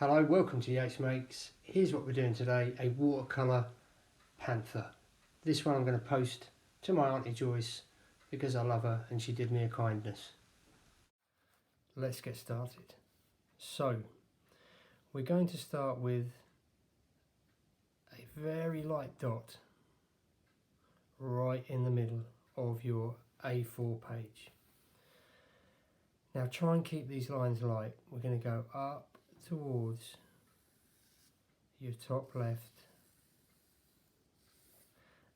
Hello, welcome to Yates Makes. Here's what we're doing today, a watercolour panther. This one I'm going to post to my Auntie Joyce because I love her and she did me a kindness. Let's get started. So, we're going to start with a very light dot right in the middle of your A4 page. Now try and keep these lines light. We're going to go up towards your top left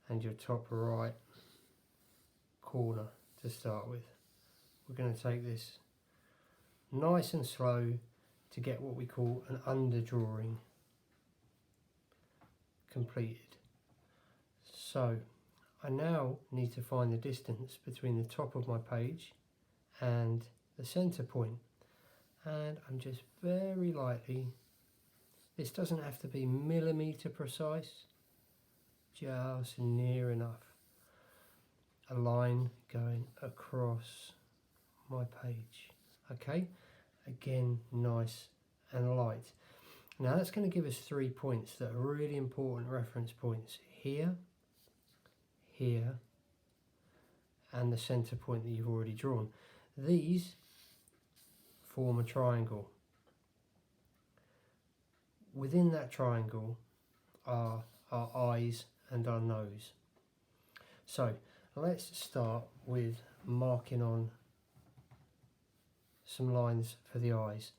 and your top right corner to start with. We're going to take this nice and slow to get what we call an underdrawing completed. So I now need to find the distance between the top of my page and the center point, and I'm just very lightly, this doesn't have to be millimeter precise, just near enough, a line going across my page. Okay, again, nice and light. Now that's going to give us 3 points that are really important reference points: here, here, and the center point that you've already drawn. These form a triangle. Within that triangle are our eyes and our nose. So let's start with marking on some lines for the eyes.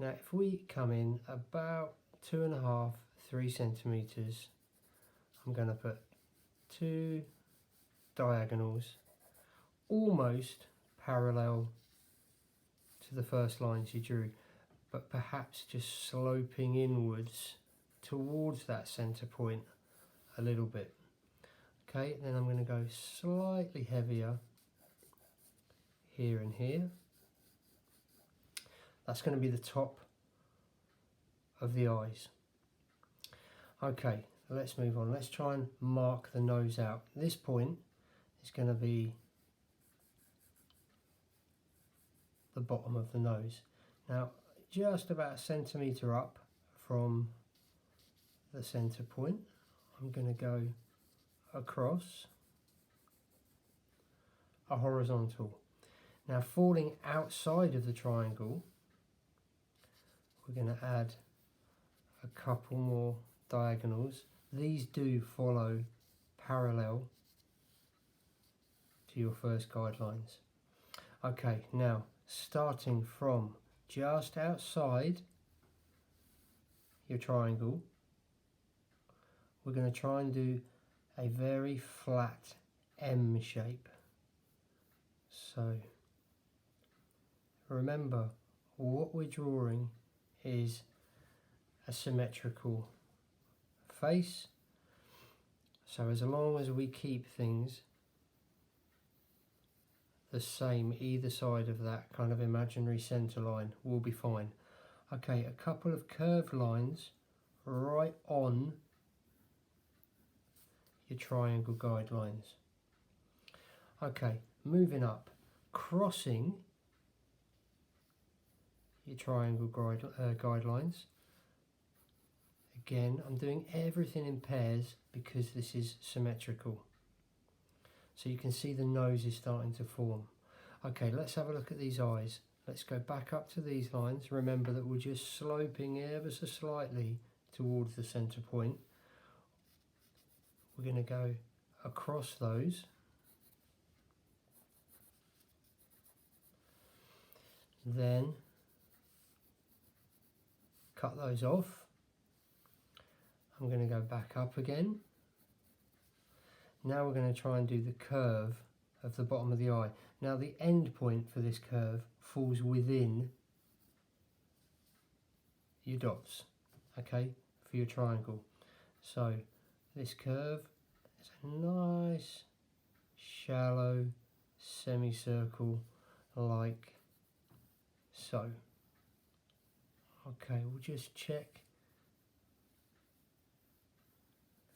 Now if we come in about 2.5–3 centimeters, I'm going to put 2 diagonals almost parallel to the first lines you drew, but perhaps just sloping inwards towards that center point a little bit. Okay, then I'm going to go slightly heavier here and here. That's going to be the top of the eyes. Okay, let's move on. Let's try and mark the nose out. This point is going to be the bottom of the nose. Now, just about a centimetre up from the centre point, I'm going to go across a horizontal. Now, falling outside of the triangle, we're going to add a couple more diagonals. These do follow parallel to your first guidelines. Okay, now starting from just outside your triangle, we're going to try and do a very flat M shape. So remember, what we're drawing is a symmetrical face, so as long as we keep things the same either side of that kind of imaginary center line, we'll be fine. Okay, a couple of curved lines right on your triangle guidelines. Okay, moving up, crossing your triangle guidelines. Again, I'm doing everything in pairs because this is symmetrical. So you can see the nose is starting to form. Okay, let's have a look at these eyes. Let's go back up to these lines. Remember that we're just sloping ever so slightly towards the center point. We're going to go across those. Then cut those off. I'm going to go back up again. Now we're going to try and do the curve of the bottom of the eye. Now the end point for this curve falls within your dots, okay, for your triangle. So this curve is a nice shallow semicircle like so. Okay, we'll just check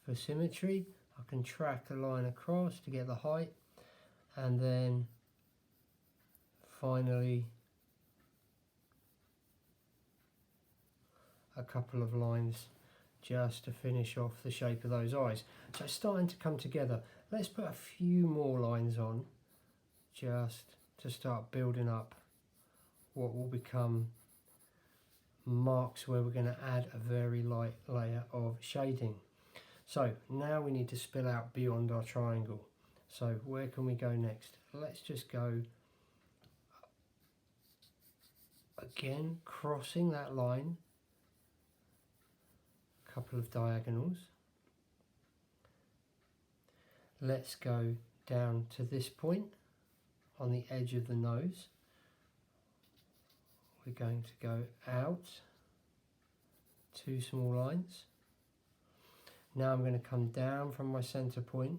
for symmetry. I can track the line across to get the height, and then finally a couple of lines just to finish off the shape of those eyes. So it's starting to come together. Let's put a few more lines on just to start building up what will become marks where we're going to add a very light layer of shading. So now we need to spill out beyond our triangle. So where can we go next? Let's just go again, crossing that line, a couple of diagonals. Let's go down to this point on the edge of the nose. We're going to go out 2 small lines. Now I'm going to come down from my center point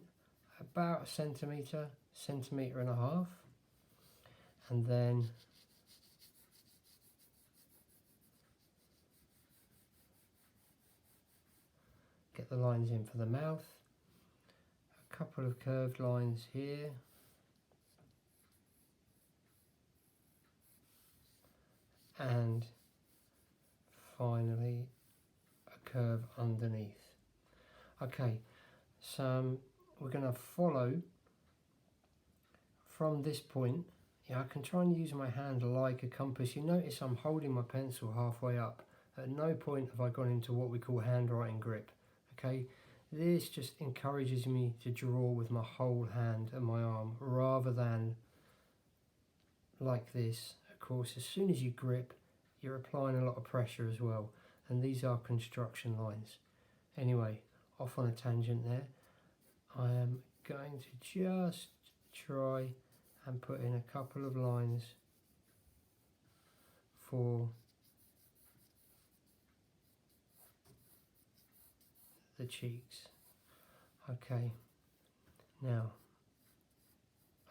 about a centimetre, centimetre and a half, and then get the lines in for the mouth, a couple of curved lines here, and finally a curve underneath. Okay, so we're going to follow from this point. Yeah, I can try and use my hand like a compass. You notice I'm holding my pencil halfway up. At no point have I gone into what we call handwriting grip. Okay, this just encourages me to draw with my whole hand and my arm rather than like this. Of course, as soon as you grip, you're applying a lot of pressure as well, and these are construction lines. Anyway, off on a tangent there. I am going to just try and put in a couple of lines for the cheeks. Okay, now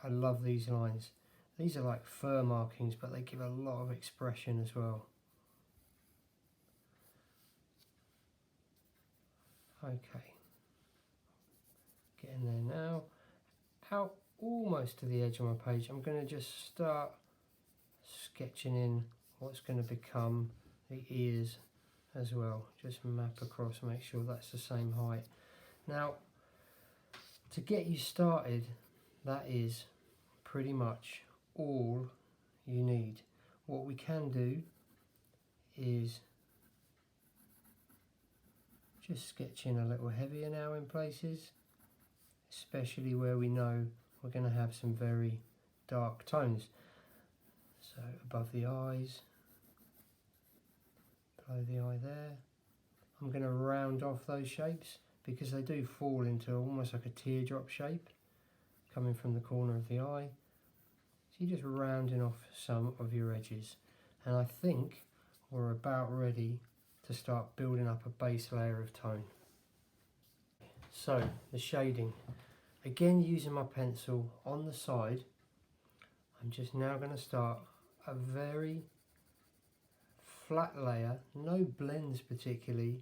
I love these lines. These are like fur markings, but they give a lot of expression as well. Okay, getting there now. Out almost to the edge of my page, I'm going to just start sketching in what's going to become the ears as well. Just map across, make sure that's the same height. Now, to get you started, that is pretty much all you need. What we can do is just sketch in a little heavier now in places, especially where we know we're going to have some very dark tones. So above the eyes, below the eye there. I'm going to round off those shapes because they do fall into almost like a teardrop shape coming from the corner of the eye. So you're just rounding off some of your edges, and I think we're about ready to start building up a base layer of tone. So the shading, again using my pencil on the side, I'm just now going to start a very flat layer, no blends particularly,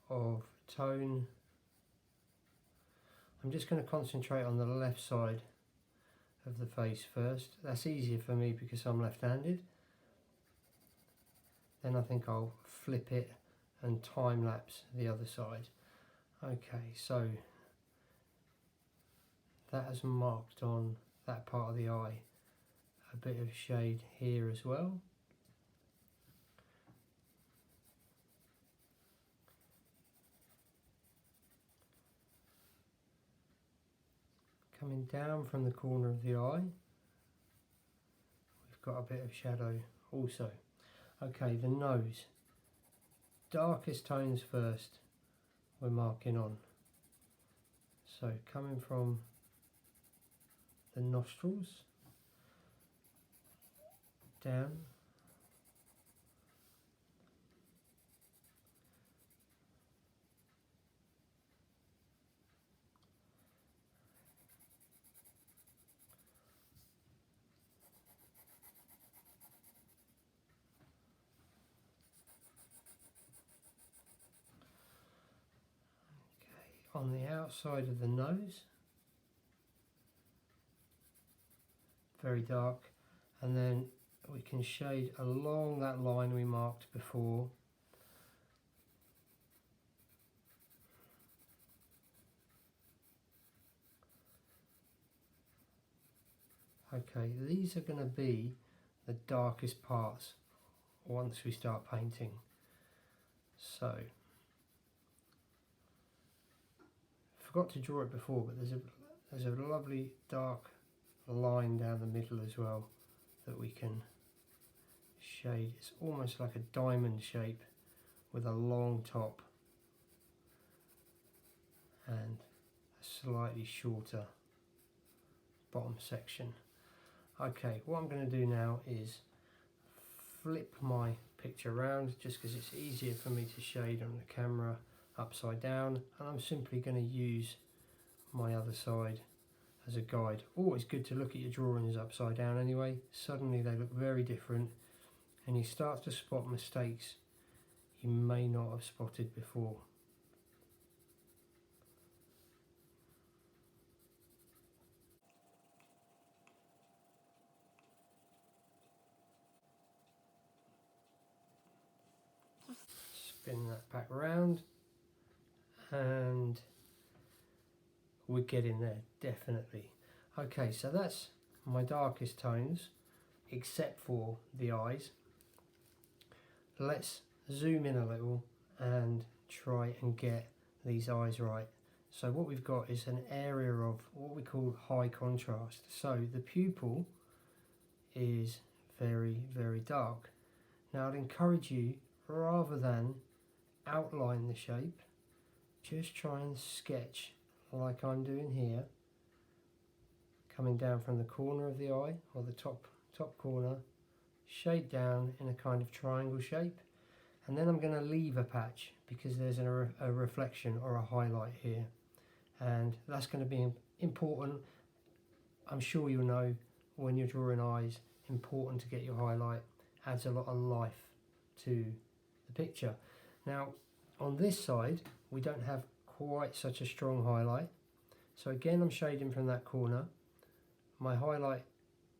of tone. I'm just going to concentrate on the left side of the face first. That's easier for me because I'm left-handed. Then I think I'll flip it and time lapse the other side. Okay, so that has marked on that part of the eye. A bit of shade here as well. Coming down from the corner of the eye, we've got a bit of shadow also. Okay, the nose. Darkest tones first, we're marking on. So coming from the nostrils, down, on the outside of the nose, very dark, and then we can shade along that line we marked before. Okay, these are going to be the darkest parts once we start painting. So, forgot to draw it before, but there's a lovely dark line down the middle as well that we can shade. It's almost like a diamond shape with a long top and a slightly shorter bottom section. Okay, what I'm going to do now is flip my picture around just because it's easier for me to shade on the camera upside down, and I'm simply going to use my other side as a guide. Always good to look at your drawings upside down anyway. Suddenly they look very different and you start to spot mistakes you may not have spotted before. Spin that back round and we're getting there, definitely. Okay, so that's my darkest tones except for the eyes. Let's zoom in a little and try and get these eyes right. So what we've got is an area of what we call high contrast. So the pupil is very, very dark. Now I'd encourage you, rather than outline the shape, just try and sketch like I'm doing here, coming down from the corner of the eye or the top corner, shade down in a kind of triangle shape, and then I'm going to leave a patch because there's a reflection or a highlight here, and that's going to be important. I'm sure you'll know when you're drawing eyes, important to get your highlight, adds a lot of life to the picture. Now on this side we don't have quite such a strong highlight, so again I'm shading from that corner. My highlight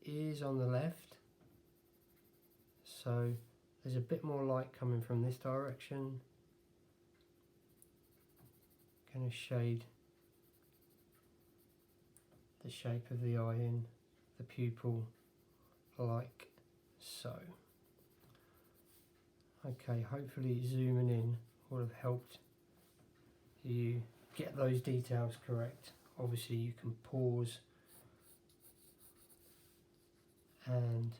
is on the left, so there's a bit more light coming from this direction. Going to shade the shape of the eye in, the pupil, like so. Okay, hopefully zooming in would have helped you get those details correct. Obviously you can pause and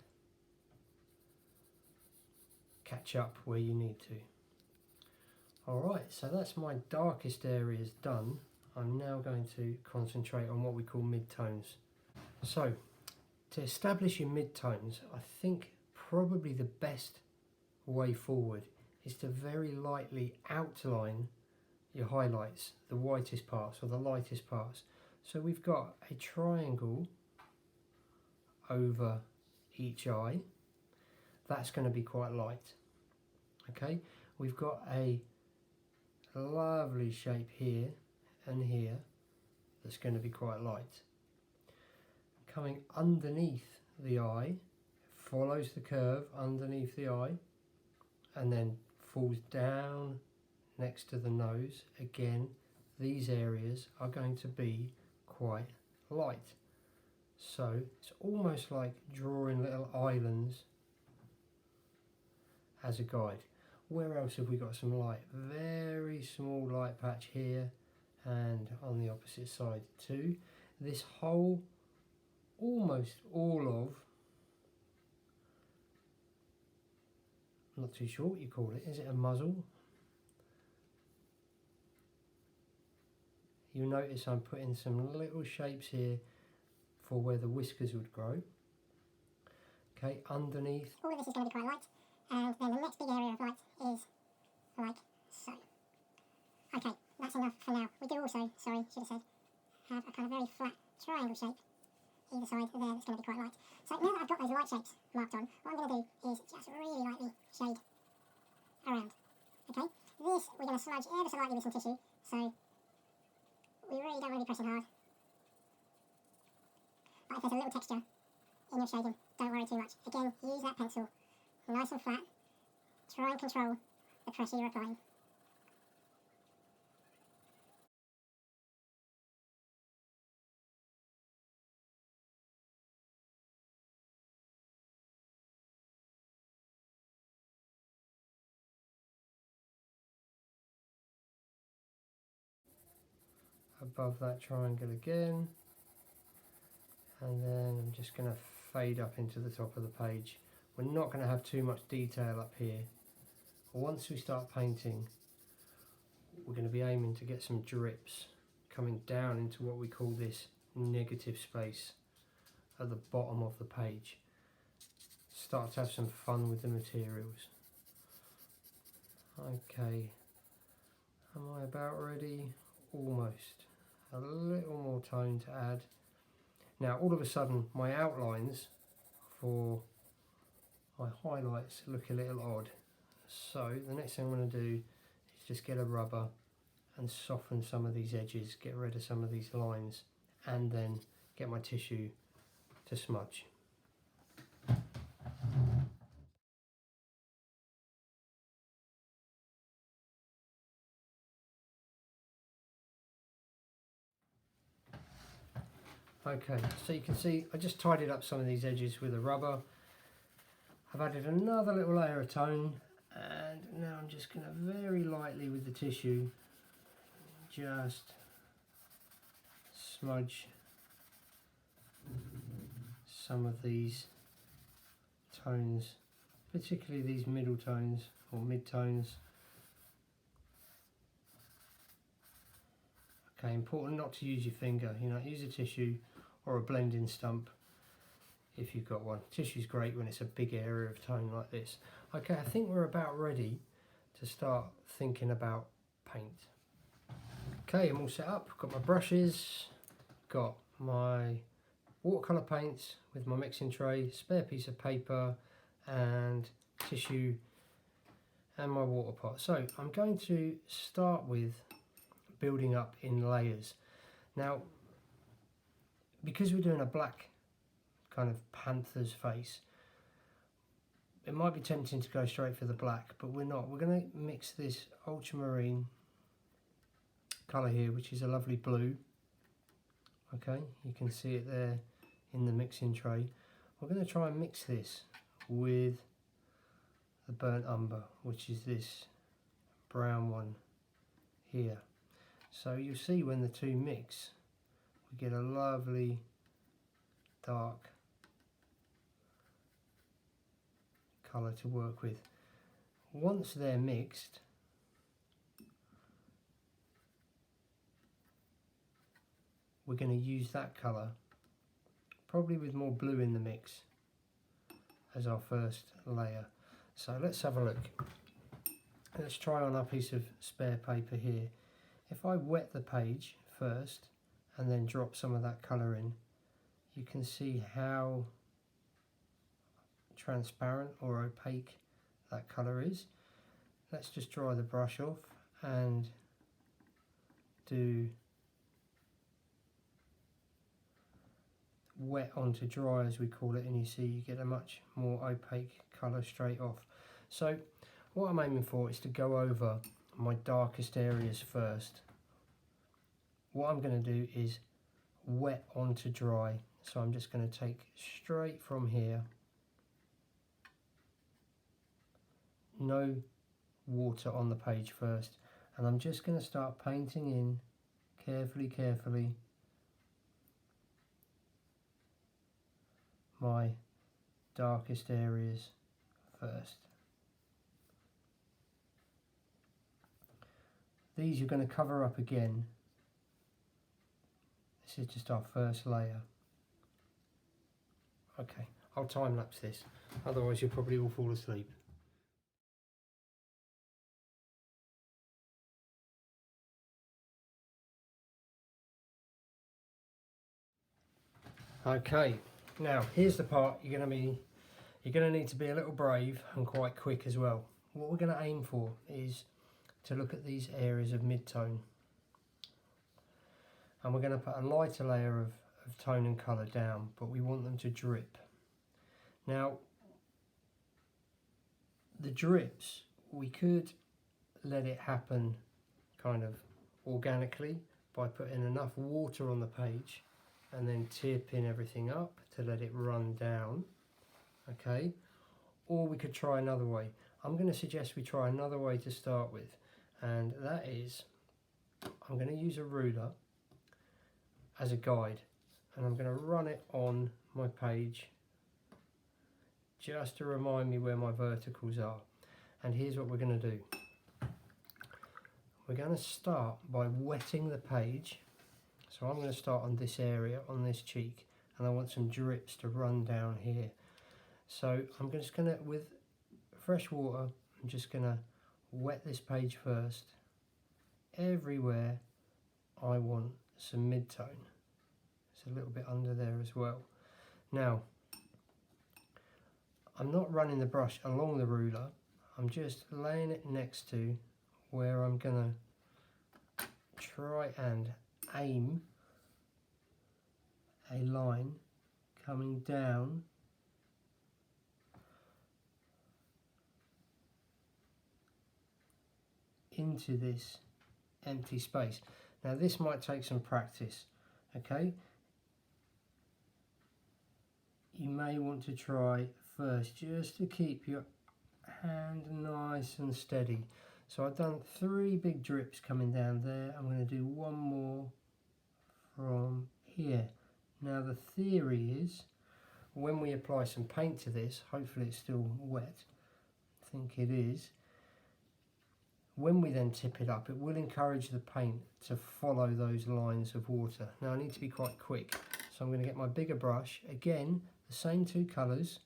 catch up where you need to. Alright, so that's my darkest areas done. I'm now going to concentrate on what we call mid-tones. So, to establish your mid-tones, I think probably the best way forward is to very lightly outline your highlights, the whitest parts or the lightest parts. So we've got a triangle over each eye. That's going to be quite light. Okay, we've got a lovely shape here and here that's going to be quite light. Coming underneath the eye, follows the curve underneath the eye and then falls down next to the nose. Again, these areas are going to be quite light. So it's almost like drawing little islands as a guide. Where else have we got some light? Very small light patch here and on the opposite side too. This whole, almost all of, I'm not too sure what you call it. Is it a muzzle? You'll notice I'm putting some little shapes here for where the whiskers would grow. Okay, underneath. All of this is going to be quite light, and then the next big area of light is like so. Okay, that's enough for now. We do also, sorry, should have said, have a kind of very flat triangle shape either side there that's going to be quite light. So now that I've got those light shapes marked on, what I'm going to do is just really lightly shade around. Okay, this we're going to smudge ever so lightly with some tissue, so we really don't want to be pressing hard. But if there's a little texture in your shading, don't worry too much. Again, use that pencil nice and flat. Try and control the pressure you're applying. Above that triangle again, and then I'm just going to fade up into the top of the page. We're not going to have too much detail up here. Once we start painting, we're going to be aiming to get some drips coming down into what we call this negative space at the bottom of the page. Start to have some fun with the materials. Okay, am I about ready? Almost. A little more tone to add. Now all of a sudden my outlines for my highlights look a little odd. So the next thing I'm going to do is just get a rubber and soften some of these edges, get rid of some of these lines, and then get my tissue to smudge. Okay, so you can see I just tidied up some of these edges with a rubber. I've added another little layer of tone, and now I'm just going to very lightly with the tissue just smudge some of these tones, particularly these middle tones or mid tones. Okay, important not to use your finger, use a tissue or a blending stump if you've got one. Tissue's great when it's a big area of tone like this. Okay, I think we're about ready to start thinking about paint. Okay, I'm all set up. Got my brushes, got my watercolour paints with my mixing tray, spare piece of paper and tissue and my water pot. So I'm going to start with building up in layers. Now, because we're doing a black kind of panther's face, it might be tempting to go straight for the black, but we're not. We're going to mix this ultramarine colour here, which is a lovely blue. Okay, you can see it there in the mixing tray. We're going to try and mix this with the burnt umber, which is this brown one here. So you'll see when the two mix, we get a lovely dark colour to work with. Once they're mixed, we're going to use that colour, probably with more blue in the mix, as our first layer. So let's have a look. Let's try on our piece of spare paper here. If I wet the page first and then drop some of that colour in, you can see how transparent or opaque that colour is. Let's just dry the brush off and do wet onto dry, as we call it, and you see you get a much more opaque colour straight off. So what I'm aiming for is to go over my darkest areas first. What I'm going to do is wet onto dry. So I'm just going to take straight from here, no water on the page first, and I'm just going to start painting in carefully my darkest areas first. These you're going to cover up again. This is just our first layer. Okay, I'll time lapse this, otherwise you'll probably all fall asleep. Okay, now here's the part you're going to need to be a little brave and quite quick as well. What we're going to aim for is to look at these areas of mid-tone, and we're going to put a lighter layer of tone and colour down, but we want them to drip. Now, the drips, we could let it happen kind of organically by putting enough water on the page and then tipping everything up to let it run down, okay? Or we could try another way. I'm going to suggest we try another way to start with, and that is I'm going to use a ruler as a guide, and I'm going to run it on my page just to remind me where my verticals are. And here's what we're going to do. We're going to start by wetting the page. So I'm going to start on this area, on this cheek, and I want some drips to run down here. So I'm just going to, with fresh water, I'm just going to wet this page first. Everywhere I want some mid-tone. It's a little bit under there as well. Now, I'm not running the brush along the ruler, I'm just laying it next to where I'm going to try and aim a line coming down into this empty space. Now this might take some practice, okay? You may want to try first just to keep your hand nice and steady. So I've done 3 big drips coming down there. I'm going to do 1 more from here. Now the theory is when we apply some paint to this, hopefully it's still wet, I think it is, when we then tip it up, it will encourage the paint to follow those lines of water. Now I need to be quite quick, so I'm going to get my bigger brush, again the same 2 colours,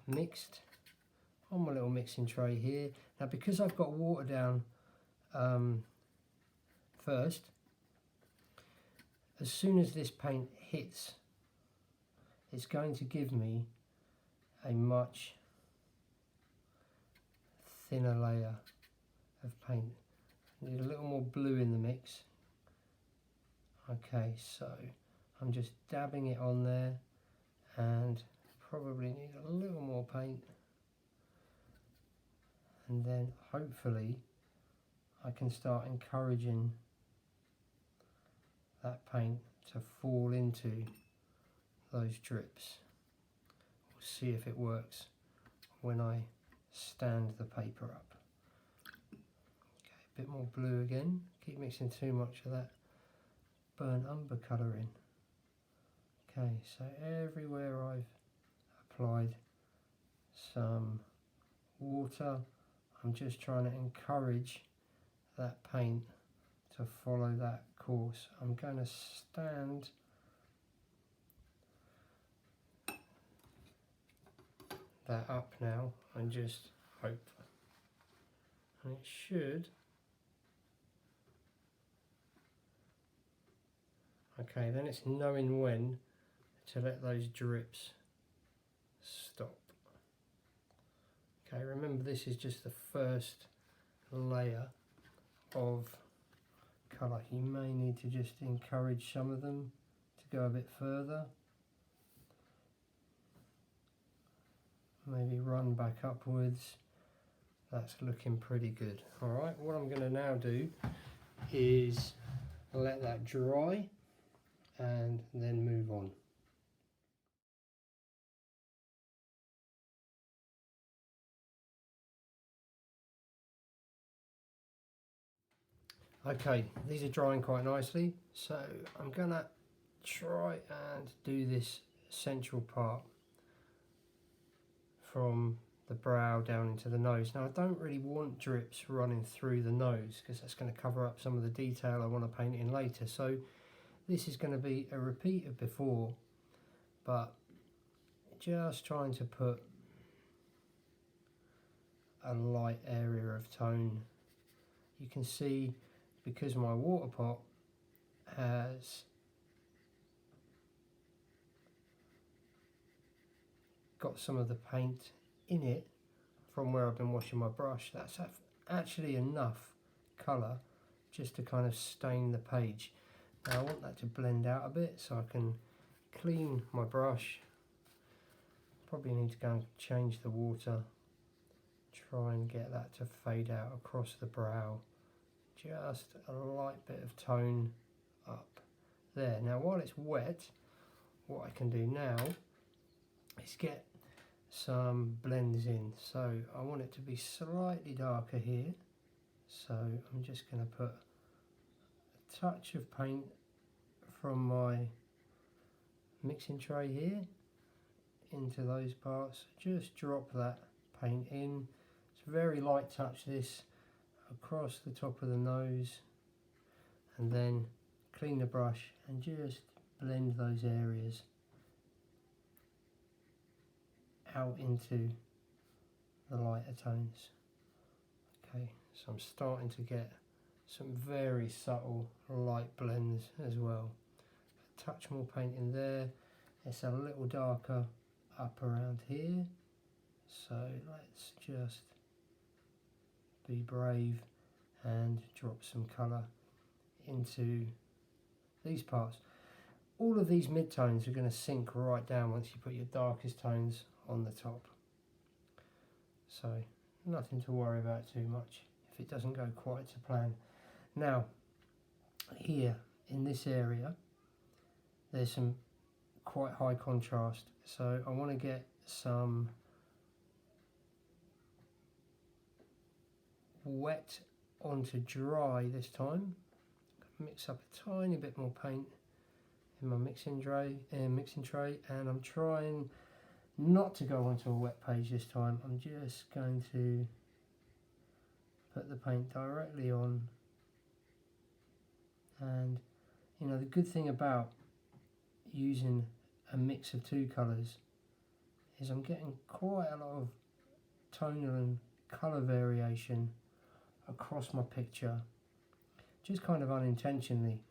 mixed on my little mixing tray here. Now because I've got water down first, as soon as this paint hits, it's going to give me a much thinner layer of paint. I need a little more blue in the mix. Okay, so I'm just dabbing it on there and probably need a little more paint, and then hopefully I can start encouraging that paint to fall into those drips. We'll see if it works when I stand the paper up. Okay, a bit more blue again. Keep mixing too much of that burnt umber colour in. Okay, so everywhere I've applied some water, I'm just trying to encourage that paint to follow that course. I'm going to stand that up now and just hope, and it should. Okay, then it's knowing when to let those drips stop. Okay, remember this is just the first layer of colour. You may need to just encourage some of them to go a bit further. Maybe run back upwards. That's looking pretty good. Alright, what I'm going to now do is let that dry and then move on. Okay, these are drying quite nicely, so I'm going to try and do this central part from the brow down into the nose. Now I don't really want drips running through the nose because that's going to cover up some of the detail I want to paint in later, so this is going to be a repeat of before, but just trying to put a light area of tone. You can see because my water pot has got some of the paint in it from where I've been washing my brush, that's actually enough colour just to kind of stain the page. Now I want that to blend out a bit so I can clean my brush Probably need to go and change the water, try and get that to fade out across the brow, just a light bit of tone up there. Now while it's wet, what I can do now is get some blends in. So I want it to be slightly darker here, so I'm just going to put a touch of paint from my mixing tray here into those parts. Just drop that paint in. It's a very light touch, this, across the top of the nose, and then clean the brush and just blend those areas out into the lighter tones. Okay, so I'm starting to get some very subtle light blends as well. A touch more paint in there. It's a little darker up around here, so let's just be brave and drop some colour into these parts. All of these mid-tones are going to sink right down once you put your darkest tones on the top, so nothing to worry about too much if it doesn't go quite to plan. Now here in this area there's some quite high contrast, so I want to get some wet onto dry this time. Mix up a tiny bit more paint in my mixing tray, and I'm trying not to go onto a wet page this time. I'm just going to put the paint directly on, and you know, the good thing about using a mix of two colours is I'm getting quite a lot of tonal and colour variation across my picture, just kind of unintentionally,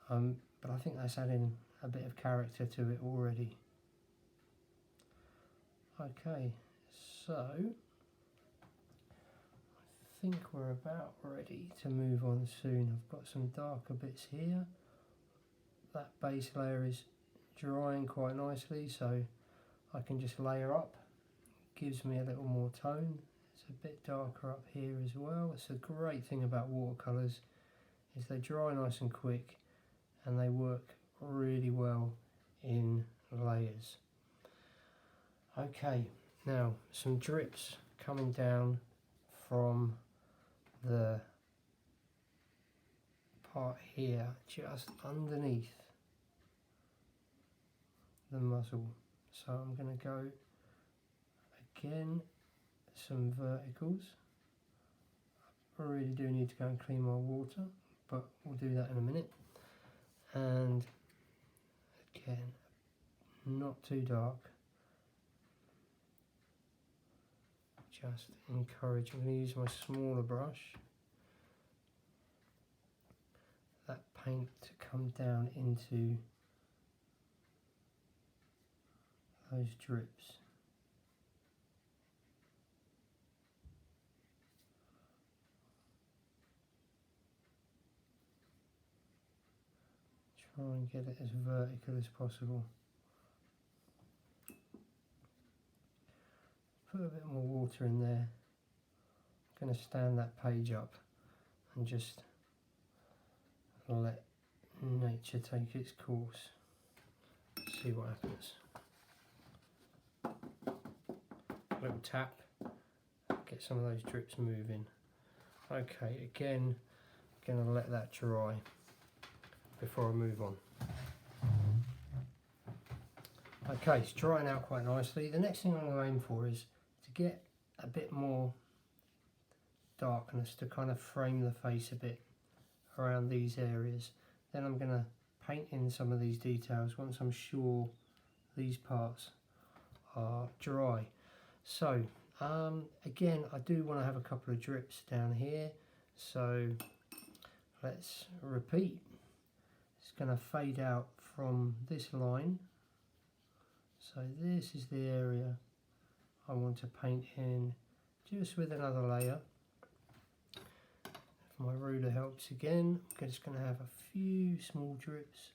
but I think that's adding a bit of character to it already. Okay, so I think we're about ready to move on soon. I've got some darker bits here. That base layer is drying quite nicely, so I can just layer up. Gives me a little more tone. It's a bit darker up here as well. It's a great thing about watercolours, is they dry nice and quick and they work really well in layers. Okay, now some drips coming down from the part here, just underneath the muzzle. So I'm going to go again, some verticals. I really do need to go and clean my water, but we'll do that in a minute. And again, not too dark. Just encourage, I'm going to use my smaller brush, that paint to come down into those drips. Try and get it as vertical as possible. Put a bit more water in there. I'm going to stand that page up and just let nature take its course. See what happens. A little tap, get some of those drips moving. Okay, again, I'm going to let that dry before I move on. Okay, it's drying out quite nicely. The next thing I'm going to aim for is to get a bit more darkness to kind of frame the face a bit around these areas. Then I'm going to paint in some of these details once I'm sure these parts are dry. So again, I do want to have a couple of drips down here, so let's repeat. It's going to fade out from this line, so this is the area I want to paint in, just with another layer. If my ruler helps again, I'm just going to have a few small drips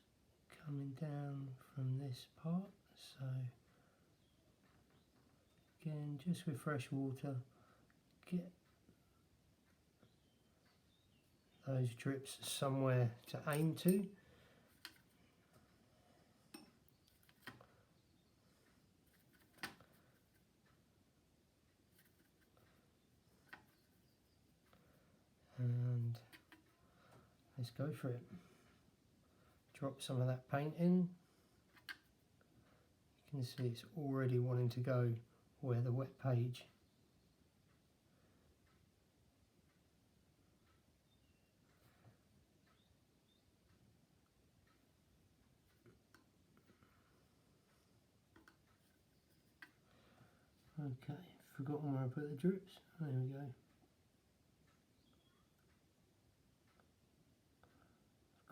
coming down from this part, so Again, just with fresh water, get those drips somewhere to aim to. And let's go for it. Drop some of that paint in. You can see it's already wanting to go where the wet page. Okay, forgotten where I put the drips. There we go.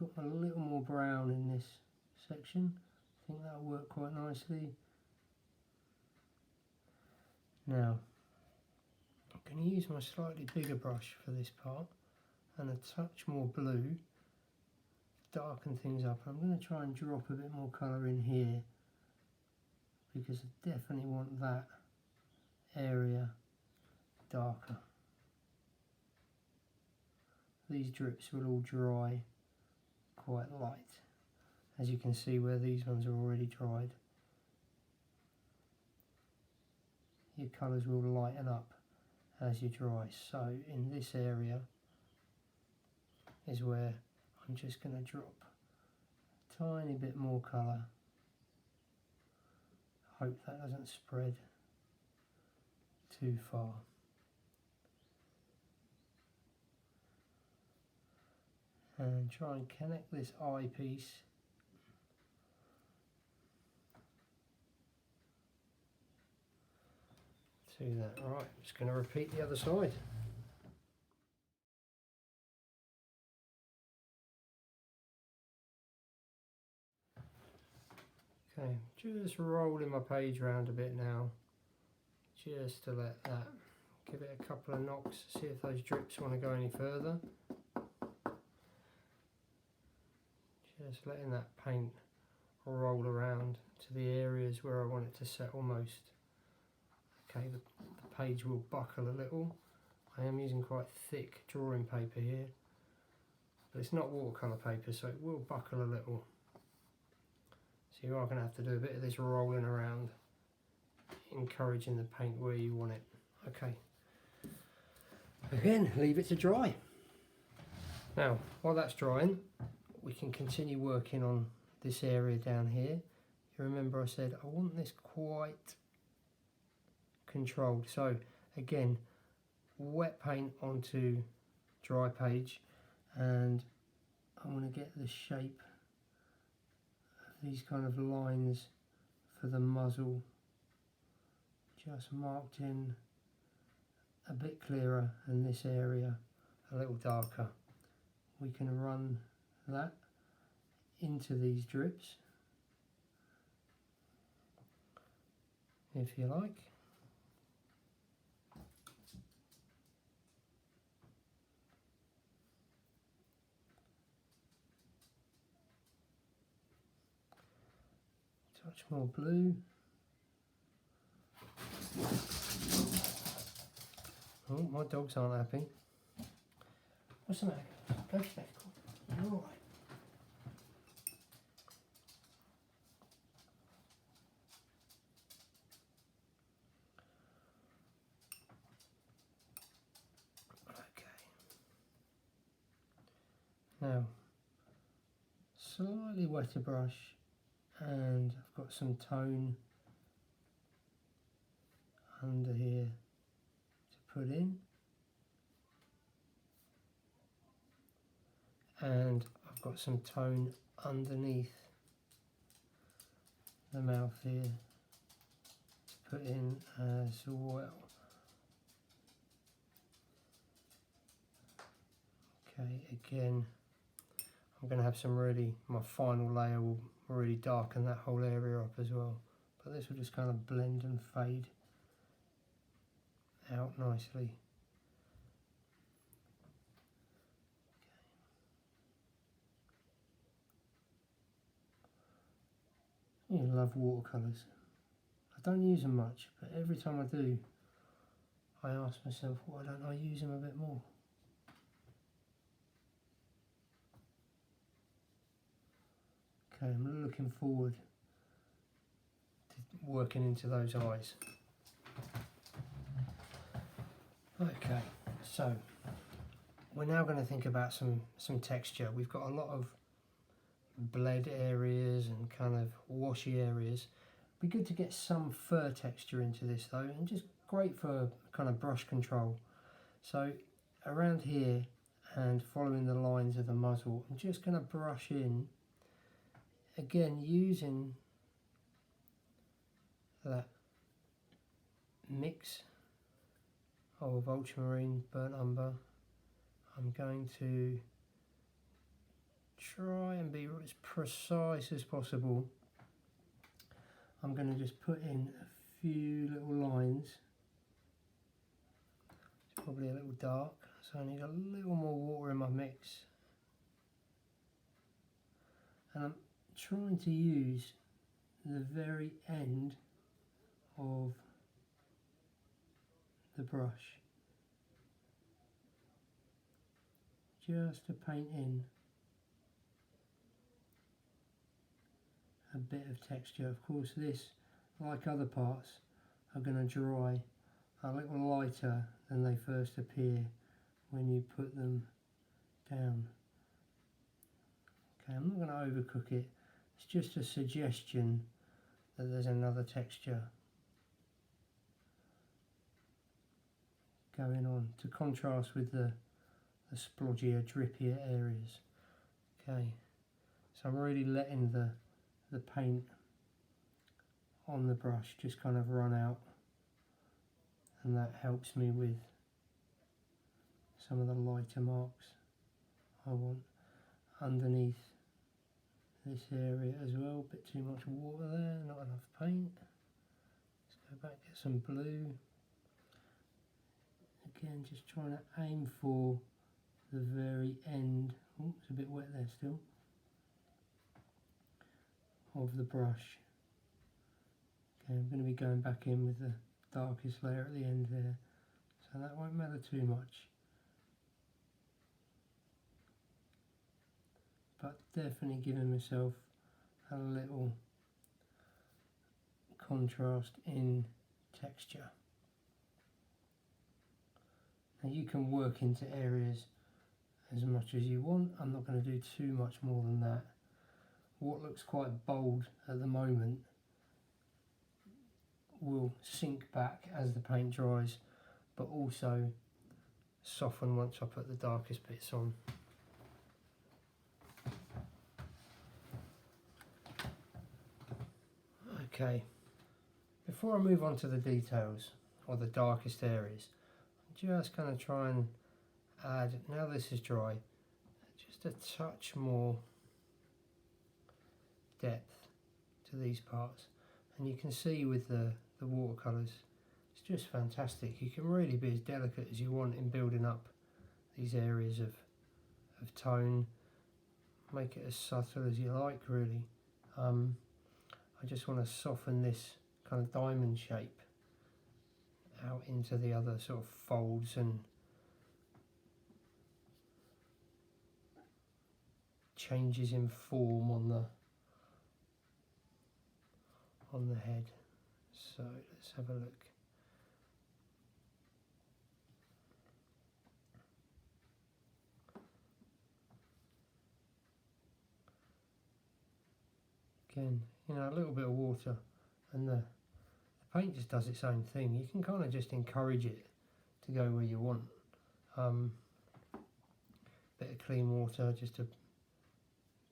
I've got a little more brown in this section. I think that'll work quite nicely. Now, I'm going to use my slightly bigger brush for this part and a touch more blue to darken things up. I'm going to try and drop a bit more colour in here because I definitely want that area darker. These drips will all dry quite light, as you can see where these ones are already dried. Your colours will lighten up as you dry. So in this area is where I'm just going to drop a tiny bit more colour. Hope that doesn't spread too far. And try and connect this eye piece to that. Alright, I'm just going to repeat the other side. Okay, just rolling my page around a bit now, just to let that, give it a couple of knocks, see if those drips want to go any further. Just letting that paint roll around to the areas where I want it to settle most. Okay, the page will buckle a little. I am using quite thick drawing paper here, but it's not watercolour paper, so it will buckle a little. So you are going to have to do a bit of this rolling around, encouraging the paint where you want it. Okay, again, leave it to dry. Now, while that's drying, we can continue working on this area down here. You remember I said I want this quite controlled. So again, wet paint onto dry page, and I want to get the shape of these kind of lines for the muzzle just marked in a bit clearer, and this area a little darker. We can run that into these drips if you like. Touch more blue. Oh, my dogs aren't happy. What's the matter? Go spectacle. You're all right. Now, slightly wetter brush, and I've got some tone under here to put in, and I've got some tone underneath the mouth here to put in as well. Okay, again, I'm going to have some really, my final layer will really darken that whole area up as well. But this will just kind of blend and fade out nicely. Okay. You love watercolours. I I don't use them much, but every time I do, I ask myself, why don't I use them a bit more? Okay, I'm looking forward to working into those eyes. Okay, so we're now going to think about some texture. We've got a lot of bled areas and kind of washy areas. Be good to get some fur texture into this though, and just great for kind of brush control. So around here and following the lines of the muzzle, I'm just going to brush in, again using that mix of ultramarine, burnt umber. I'm going to try and be as precise as possible. I'm going to just put in a few little lines. It's probably a little dark, so I need a little more water in my mix. And I'm trying to use the very end of the brush just to paint in a bit of texture. Of course this, like other parts, are going to dry a little lighter than they first appear when you put them down. Okay, I'm not going to overcook it, it's just a suggestion that there's another texture going on to contrast with the splodgier, drippier areas. Okay, so I'm really letting the paint on the brush just kind of run out, and that helps me with some of the lighter marks I want underneath this area as well. A bit too much water there, not enough paint. Let's go back, get some blue. Again, just trying to aim for the very end. Oh, it's a bit wet there still. Of the brush. Okay, I'm going to be going back in with the darkest layer at the end there, so that won't matter too much. But definitely giving myself a little contrast in texture. Now you can work into areas as much as you want. I'm not going to do too much more than that. What looks quite bold at the moment will sink back as the paint dries, but also soften once I put the darkest bits on. Okay, before I move on to the details or the darkest areas, I'm just going to try and add, now this is dry, just a touch more depth to these parts. And you can see with the watercolours, it's just fantastic. You can really be as delicate as you want in building up these areas of tone, make it as subtle as you like really. I just want to soften this kind of diamond shape out into the other sort of folds and changes in form on the head. So let's have a look. Again, you know, a little bit of water and the paint just does its own thing. You can kind of just encourage it to go where you want. Bit of clean water just to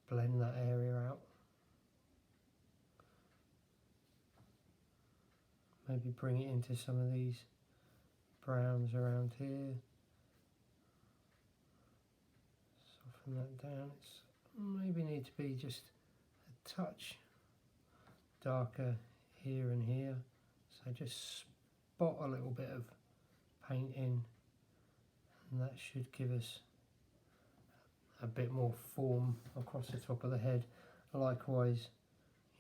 blend that area out. Maybe bring it into some of these browns around here. Soften that down. It's maybe need to be just a touch darker here and here. So just spot a little bit of paint in, and that should give us a bit more form across the top of the head. Likewise,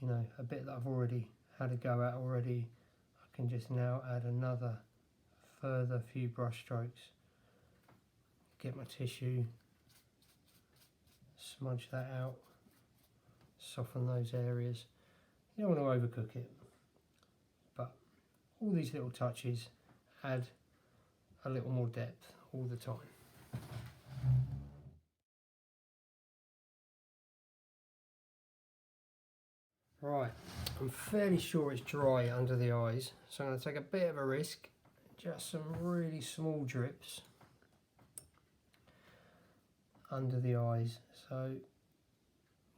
you know, a bit that I've already had a go at already, I can just now add another further few brush strokes, get my tissue, smudge that out, soften those areas. You don't want to overcook it, but all these little touches add a little more depth all the time. Right, I'm fairly sure it's dry under the eyes, so I'm going to take a bit of a risk, just some really small drips under the eyes. So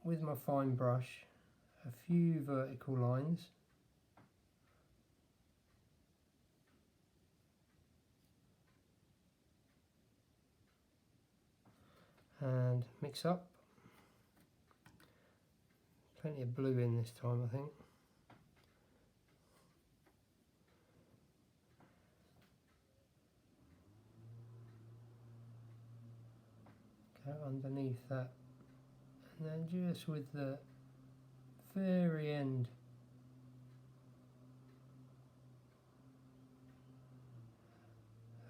with my fine brush, a few vertical lines, and mix up. Plenty of blue in this time, I think. Go underneath that, and then just with the very end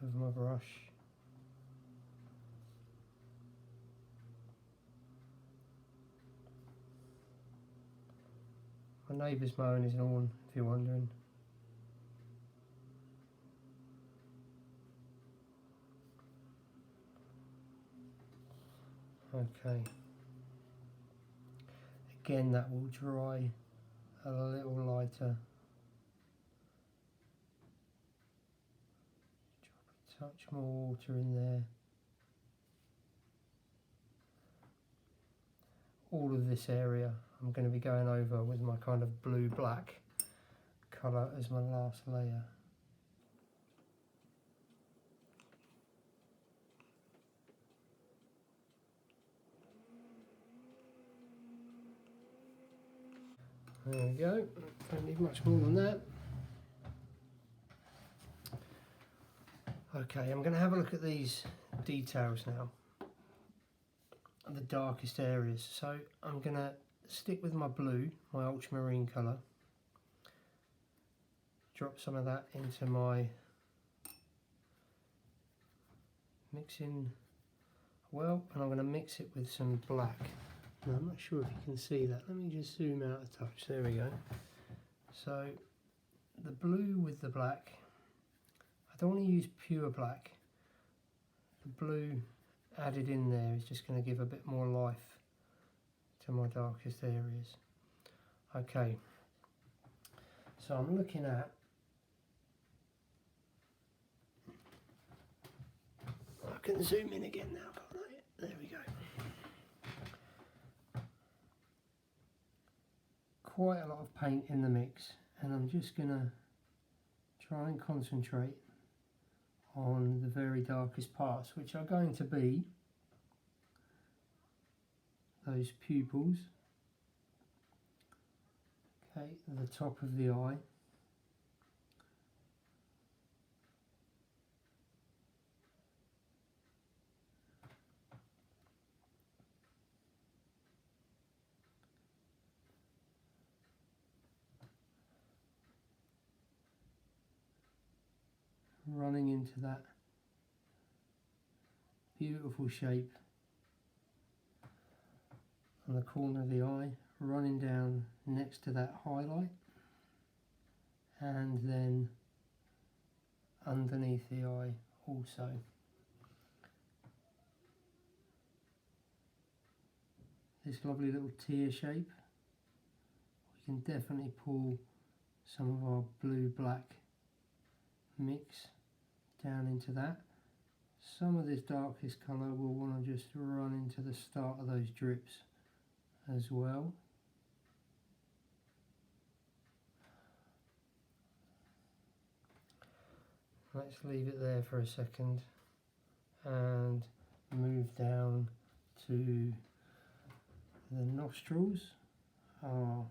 of my brush, my neighbour's mowing his lawn, if you're wondering. Okay. Again, that will dry a little lighter. Drop a touch more water in there. All of this area I'm going to be going over with my kind of blue-black colour as my last layer. There we go, don't need much more than that. Okay, I'm going to have a look at these details now, the darkest areas. So I'm going to stick with my blue, my ultramarine colour, drop some of that into my mixing well, and I'm going to mix it with some black. Now, I'm not sure if you can see that. Let me just zoom out a touch. There we go. So the blue with the black, I don't want to use pure black. The blue added in there is just going to give a bit more life to my darkest areas. Okay, so I'm looking at, I can zoom in again now, can't I? There we go. Quite a lot of paint in the mix, and I'm just going to try and concentrate on the very darkest parts, which are going to be those pupils, okay, the top of the eye, running into that beautiful shape on the corner of the eye, running down next to that highlight, and then underneath the eye also. This lovely little tear shape, we can definitely pull some of our blue-black mix down into that. Some of this darkest colour we'll want to just run into the start of those drips as well. Let's leave it there for a second and move down to the nostrils. Are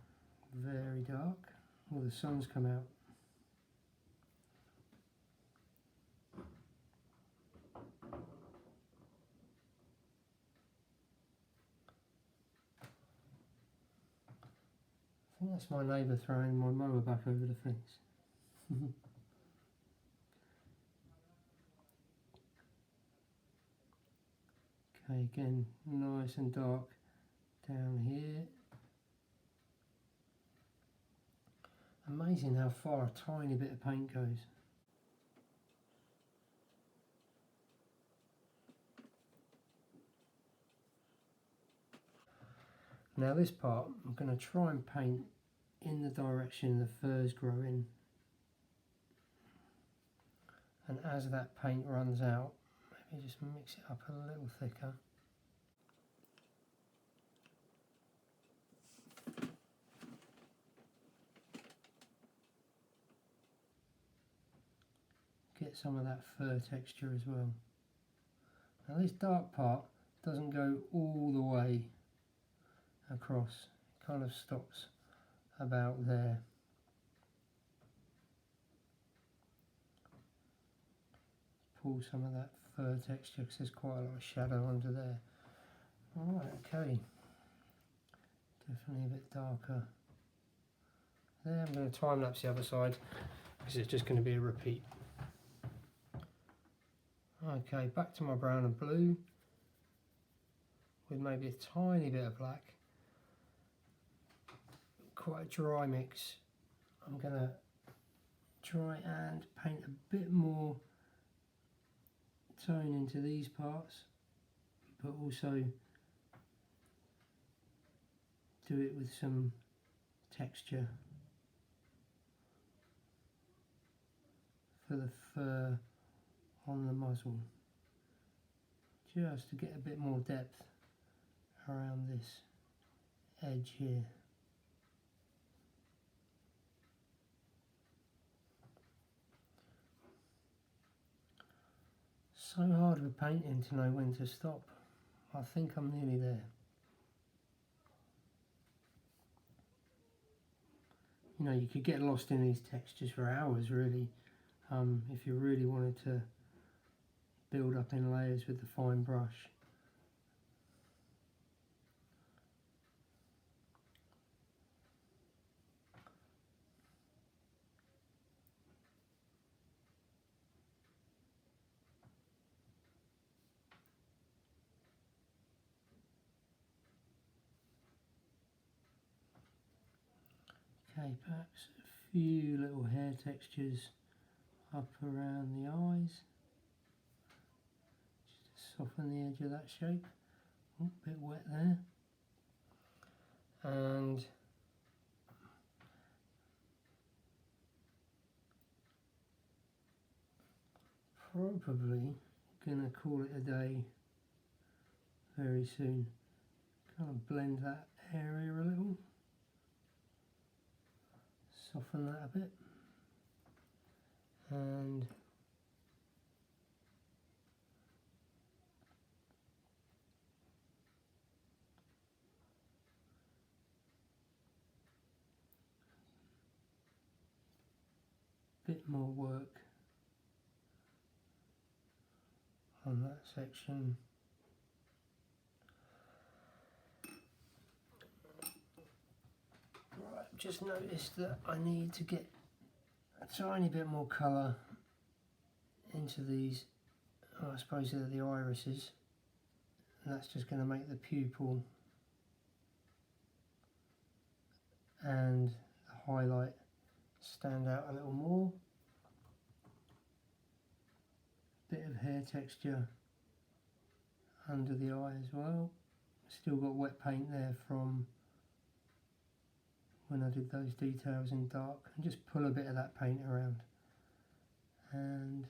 very dark. Well, the sun's come out. I think that's my neighbour throwing my mower back over the fence. Okay, again, nice and dark down here. Amazing how far a tiny bit of paint goes. Now this part, I'm going to try and paint in the direction the fur's growing. And as that paint runs out, maybe just mix it up a little thicker. Get some of that fur texture as well. Now this dark part doesn't go all the way across, it kind of stops about there. Pull some of that fur texture because there's quite a lot of shadow under there. Alright, okay. Definitely a bit darker there. I'm going to time lapse the other side because it's just going to be a repeat. Okay, back to my brown and blue with maybe a tiny bit of black. Quite a dry mix. I'm going to try and paint a bit more tone into these parts, but also do it with some texture for the fur on the muzzle, just to get a bit more depth around this edge here. So hard with painting to know when to stop. I think I'm nearly there. You know, you could get lost in these textures for hours really, if you really wanted to build up in layers with the fine brush. Okay, perhaps a few little hair textures up around the eyes, just to soften the edge of that shape. Oh, a bit wet there. And probably gonna call it a day very soon. Kind of blend that area a little, soften that a bit, and a bit more work on that section. Right, just noticed that I need to get a tiny bit more colour into these. I suppose they're the irises, and that's just going to make the pupil and the highlight stand out a little more. Bit of hair texture under the eye as well. Still got wet paint there from when I did those details in dark, and just pull a bit of that paint around. And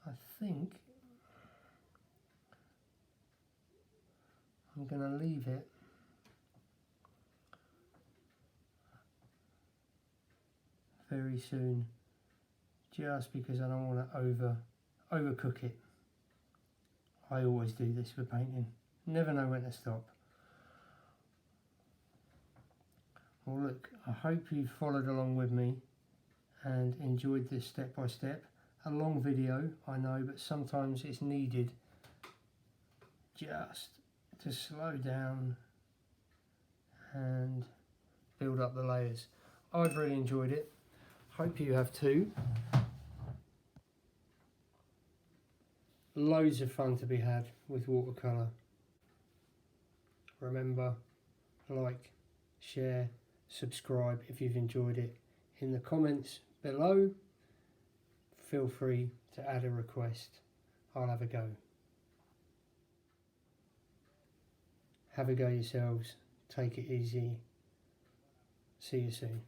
I think I'm going to leave it very soon, just because I don't want to overcook it. I always do this with painting, never know when to stop. Well look, I hope you've followed along with me and enjoyed this step by step. A long video, I know, but sometimes it's needed just to slow down and build up the layers. I've really enjoyed it. Hope you have too. Loads of fun to be had with watercolour. Remember, like, share, subscribe if you've enjoyed it. In the comments below, feel free to add a request. I'll have a go. Have a go yourselves. Take it easy. See you soon.